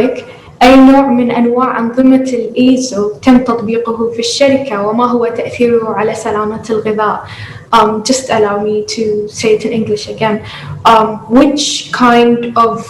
أي نوع من أنواع أنظمة الإيزو تم تطبيقه في الشركة وما هو تأثيره على سلامة الغذاء. Just allow me to say it in English again. Which kind of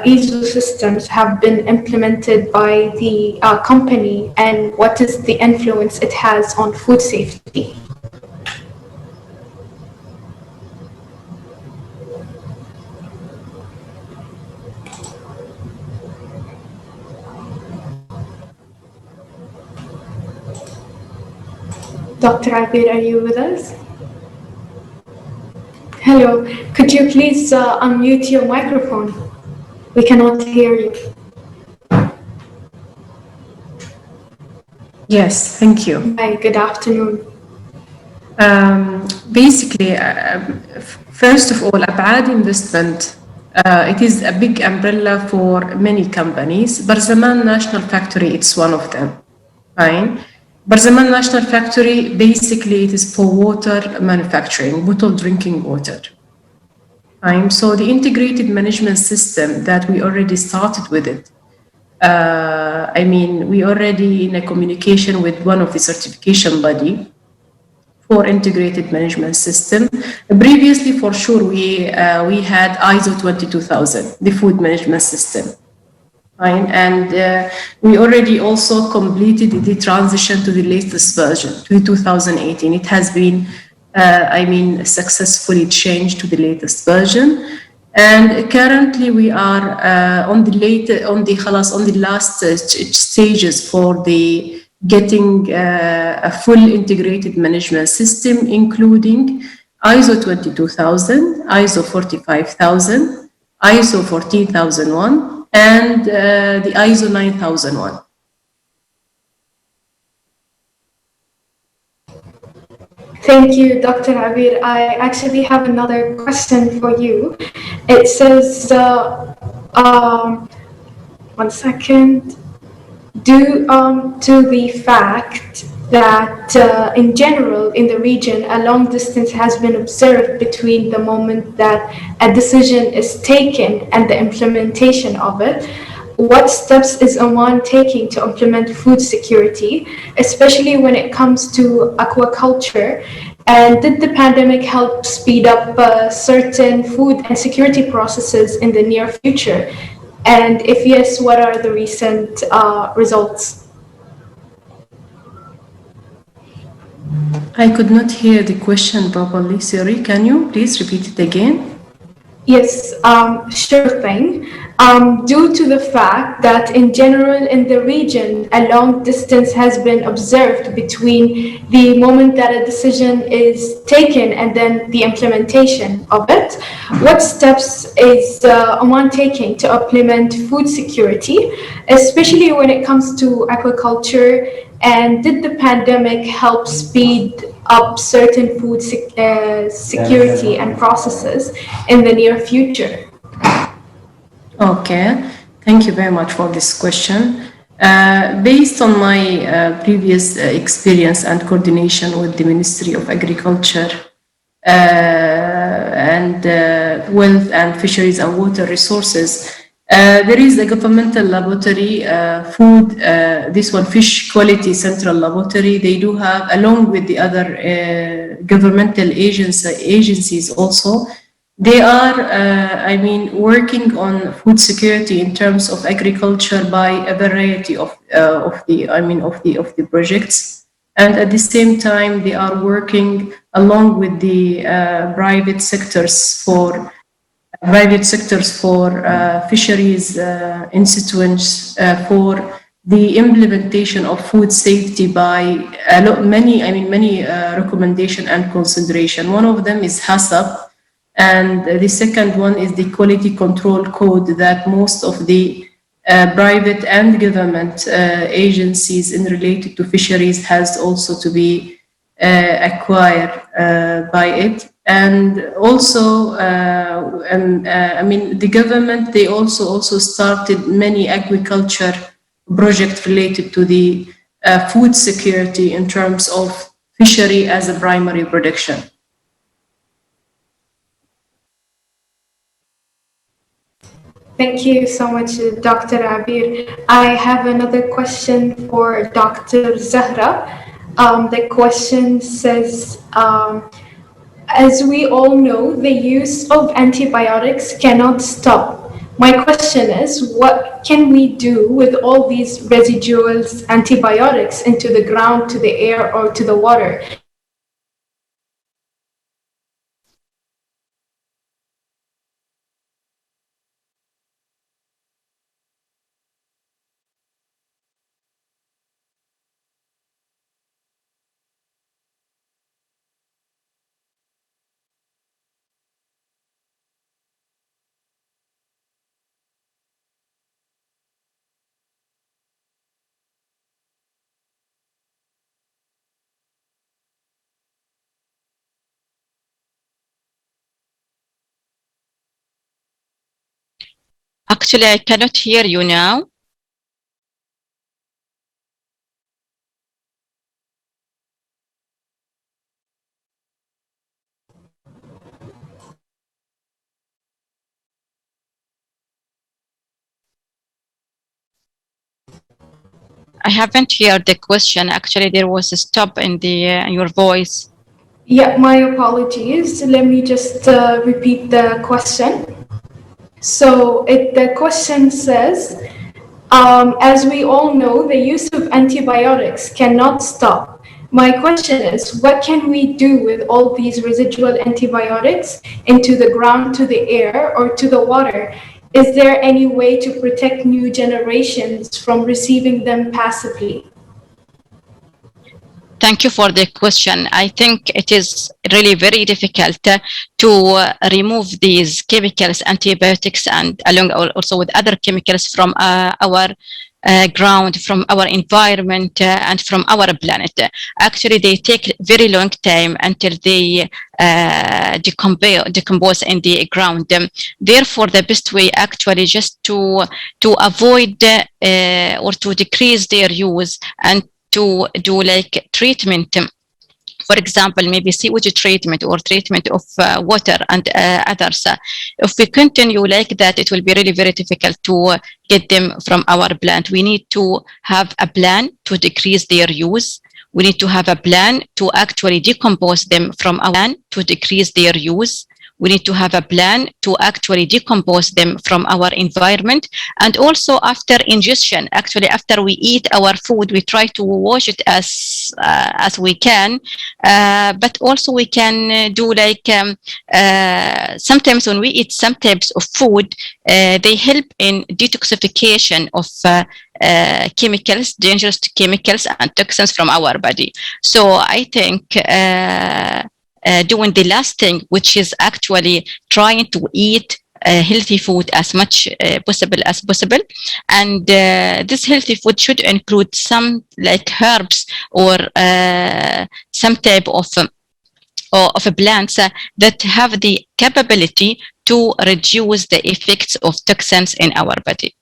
ISO systems have been implemented by the company, and what is the influence it has on food safety? Dr. Abir, are you with us? Hello, could you please unmute your microphone? We cannot hear you. Yes, thank you. Hi, good afternoon. Basically, first of all, Abad investment, it is a big umbrella for many companies. Barzaman National Factory, it's one of them. Fine. Barzaman National Factory, basically, it is for water manufacturing, bottled drinking water. Fine. So the integrated management system that we already started with it. We already in a communication with one of the certification body for integrated management system. Previously, for sure, we had ISO 22000, the food management system. Fine. And we already also completed the transition to the latest version, to 2018. It has been, successfully changed to the latest version. And currently we are on the last stages for the getting a full integrated management system, including ISO 22000, ISO 45000, ISO 14001, and the ISO 9001. Thank you, Dr. Abir. I actually have another question for you. It says, one second, due to the fact that in general in the region a long distance has been observed between the moment that a decision is taken and the implementation of it, what steps is Oman taking to implement food security, especially when it comes to aquaculture? And did the pandemic help speed up certain food and security processes in the near future? And if yes, what are the recent results? I could not hear the question properly. Sorry, can you please repeat it again? Yes, sure thing. Due to the fact that in general in the region, a long distance has been observed between the moment that a decision is taken and then the implementation of it, what steps is Oman taking to implement food security, especially when it comes to aquaculture? And did the pandemic help speed up certain food security and processes in the near future? Okay, thank you very much for this question. Based on my previous experience and coordination with the Ministry of Agriculture and Wealth and Fisheries and Water Resources, there is a governmental laboratory, this one, Fish Quality Central Laboratory. They do have, along with the other governmental agencies also, they are, working on food security in terms of agriculture by a variety of the projects, and at the same time they are working along with the private sectors for fisheries institutes for the implementation of food safety by many recommendation and consideration. One of them is HACCP. And the second one is the quality control code that most of the private and government agencies in related to fisheries has also to be acquired by it. And also, the government, they also started many agriculture projects related to the food security in terms of fishery as a primary production. Thank you so much, Dr. Abir. I have another question for Dr. Zahra. The question says, as we all know, the use of antibiotics cannot stop. My question is, what can we do with all these residuals antibiotics into the ground, to the air, or to the water? Is there any way to protect new generations from receiving them passively? Actually, I cannot hear you now. I haven't heard the question. Actually, there was a stop in the your voice. Yeah, my apologies. Let me just repeat the question. So the question says, as we all know, the use of antibiotics cannot stop. My question is, what can we do with all these residual antibiotics into the ground, to the air, or to the water? Is there any way to protect new generations from receiving them passively? Thank you for the question. I think it is really very difficult to remove these chemicals, antibiotics, and along also with other chemicals from our ground, from our environment, and from our planet. Actually, they take very long time until they decompose in the ground. Therefore, the best way actually just to avoid or to decrease their use and to do like treatment, for example, maybe sewage treatment or treatment of water and others. If we continue like that, it will be really very difficult to get them from our plant. We need to have a plan to decrease their use. We need to have a plan to actually decompose them from our land to decrease their use. We need to have a plan to actually decompose them from our environment. And also after ingestion, actually after we eat our food, we try to wash it as we can. But also we can do like sometimes when we eat some types of food, they help in detoxification of chemicals, dangerous chemicals and toxins from our body. So I think doing the last thing, which is actually trying to eat healthy food as much possible as possible, and this healthy food should include some like herbs or some type of plants that have the capability to reduce the effects of toxins in our body.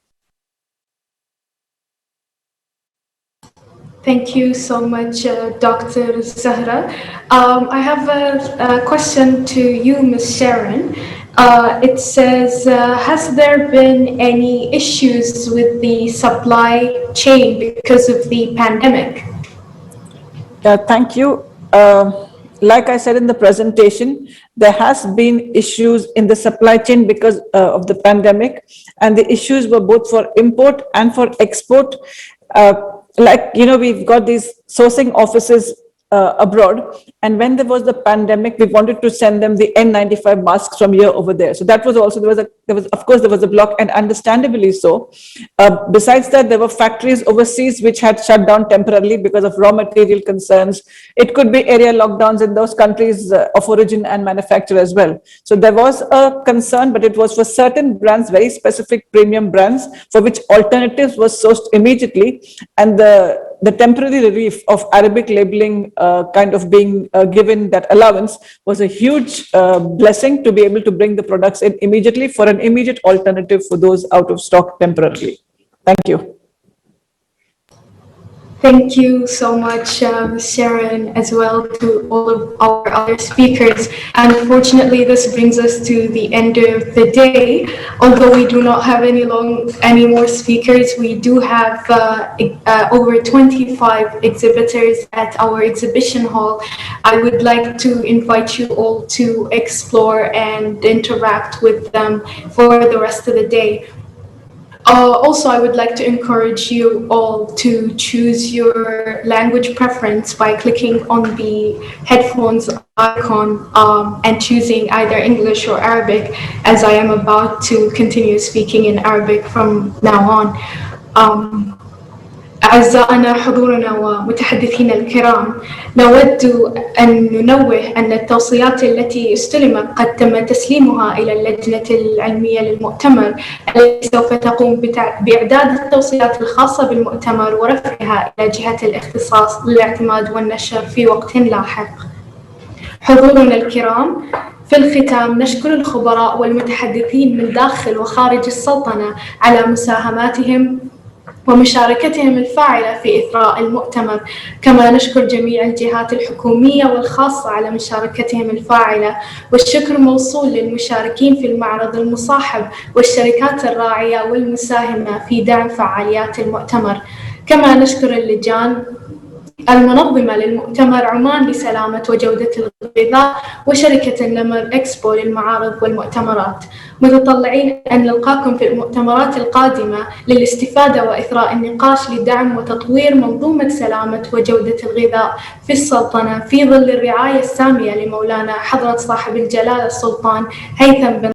Thank you so much, Dr. Zahra. I have a question to you, Ms. Sharon. It says, has there been any issues with the supply chain because of the pandemic? Thank you. Like I said in the presentation, there has been issues in the supply chain because of the pandemic, and the issues were both for import and for export. We've got these sourcing offices abroad, and when there was the pandemic, we wanted to send them the N95 masks from here over there. So that was also, there was a block, and understandably so. Besides that, there were factories overseas which had shut down temporarily because of raw material concerns. It could be area lockdowns in those countries of origin and manufacture as well. So there was a concern, but it was for certain brands, very specific premium brands, for which alternatives were sourced immediately, and the temporary relief of Arabic labeling kind of being given, that allowance was a huge blessing to be able to bring the products in immediately for an immediate alternative for those out of stock temporarily. Thank you. Thank you so much, Ms. Sharon, as well to all of our other speakers. Unfortunately, this brings us to the end of the day. Although we do not have any more speakers, we do have over 25 exhibitors at our exhibition hall. I would like to invite you all to explore and interact with them for the rest of the day. Also, I would like to encourage you all to choose your language preference by clicking on the headphones icon and choosing either English or Arabic, as I am about to continue speaking in Arabic from now on. أعزائنا حضورنا ومتحدثينا الكرام، نود أن ننوه أن التوصيات التي استلمت قد تم تسليمها إلى اللجنة العلمية للمؤتمر التي سوف تقوم بإعداد التوصيات الخاصة بالمؤتمر ورفعها إلى جهة الاختصاص للاعتماد والنشر في وقت لاحق. حضورنا الكرام، في الختام نشكر الخبراء والمتحدثين من داخل وخارج السلطنة على مساهماتهم ومشاركتهم الفاعلة في إثراء المؤتمر، كما نشكر جميع الجهات الحكومية والخاصة على مشاركتهم الفاعلة، والشكر موصول للمشاركين في المعرض المصاحب والشركات الراعية والمساهمة في دعم فعاليات المؤتمر. كما نشكر اللجان المنظمة للمؤتمر عمان لسلامة وجودة الغذاء وشركة النمر إكسبو للمعارض والمؤتمرات، متطلعين أن نلقاكم في المؤتمرات القادمة للاستفادة وإثراء النقاش لدعم وتطوير منظومة سلامة وجودة الغذاء في السلطنة في ظل الرعاية السامية لمولانا حضرة صاحب الجلالة السلطان هيثم بن